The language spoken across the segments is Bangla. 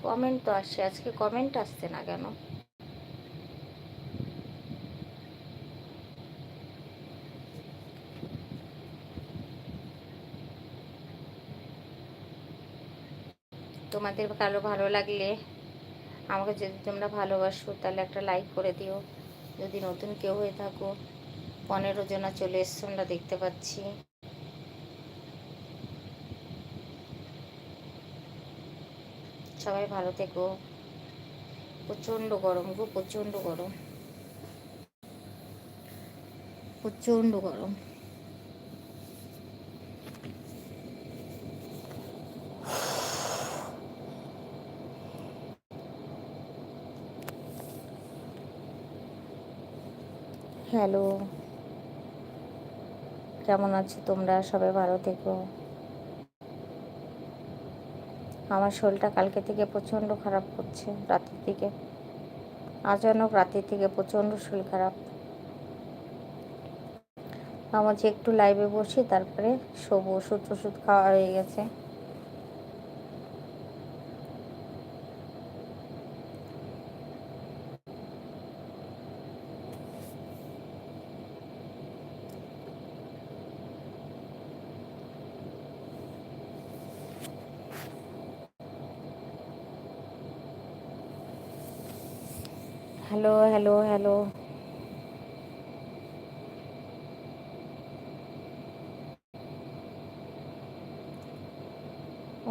কমেন্ট তো আসছে, আজকে কমেন্ট আসছে না কেন? তোমাদের কারো ভালো লাগলে, আমাকে যদি তোমরা ভালোবাসো তাহলে একটা লাইক করে দিও। যদি নতুন কেউ হয়ে থাকো, 15 জনা চলে এসছো আমরা দেখতে পাচ্ছি। সবাই ভালো থেকো। প্রচণ্ড গরম গো, প্রচণ্ড গরম, প্রচণ্ড গরম। হ্যালো, কেমন আছো তোমরা? সবাই ভালো থেকো। আমার শরীরটা কালকে থেকে প্রচণ্ড খারাপ করছে, রাতের দিকে আচানক রাতের থেকে প্রচণ্ড শরীর খারাপ। আমার যে একটু লাইভে বসি, তারপরে শোবো, ওষুধ টষুধ খাওয়া হয়ে গেছে। Hello hello hello,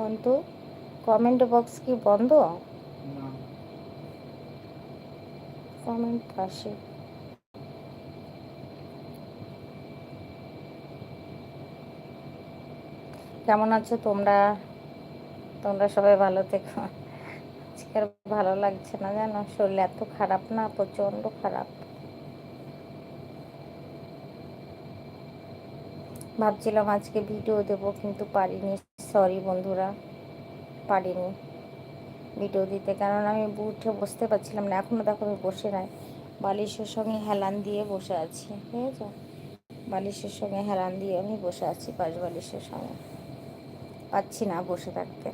Antu, comment box কি বন্ধ? কমেন্ট আসে। কেমন আছো তোমরা? তোমরা সবাই ভালো থেকো। আজকে আর ভালো লাগছে না জানো, শরীর এত খারাপ না, প্রচণ্ড খারাপ। ভাবছিলাম আজকে ভিডিও দেবো, কিন্তু পারিনি। সরি বন্ধুরা, পারিনি ভিডিও দিতে, কারণ আমি উঠে বসতে পারছিলাম না। এখনও দেখো আমি বসে নাই, বালিশের সঙ্গে হেলান দিয়ে বসে আছি, ঠিক আছে? বালিশের সঙ্গে হেলান দিয়ে আমি বসে আছি, পাশ বালিশের সঙ্গে, পাচ্ছি না বসে থাকতে।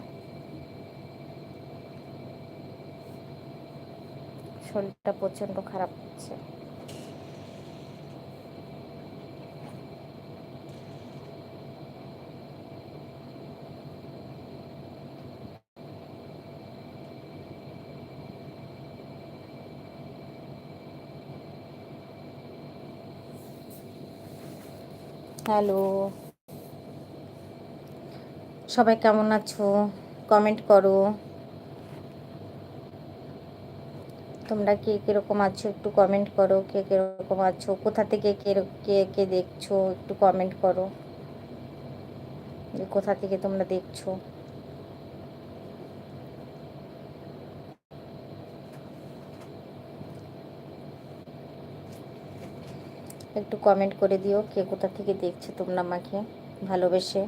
শরীরটা প্রচণ্ড খারাপ হচ্ছে। হ্যালো, সবাই কেমন আছো? কমেন্ট করো। তোমরা কে কীরকম আছো একটু কমেন্ট করো। কে কীরকম আছো, কোথা থেকে কে কে কে দেখছো একটু কমেন্ট করো, যে কোথা থেকে তোমরা দেখছো। একটু কমেন্ট করে দিও কে কোথা থেকে দেখছো তোমরা আমাকে ভালোবেসে।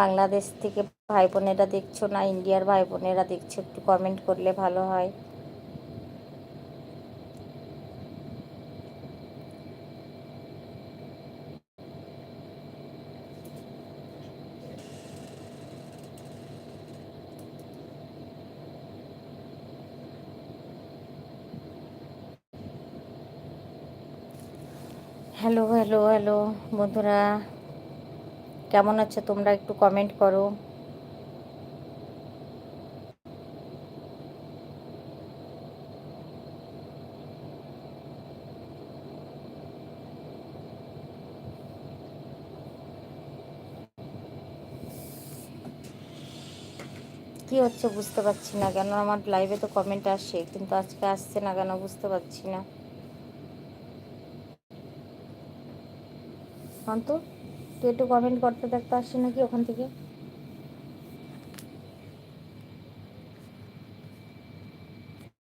বাংলাদেশ থেকে ভাই বোনেরা দেখছো না ইন্ডিয়ার ভাই বোনেরা দেখছো, একটু কমেন্ট করলে ভালো হয়। হ্যালো হ্যালো হ্যালো বন্ধুরা, কেমন আছো তোমরা একটু কমেন্ট করো। কি হচ্ছে বুঝতে পারছি না কেন, আমার লাইভে তো কমেন্ট আসে, কিন্তু আজকে আসছে না কেন বুঝতে পারছি না। অন্তু, তুই একটু কমেন্ট করতে দেখতে আসছে নাকি ওখান থেকে?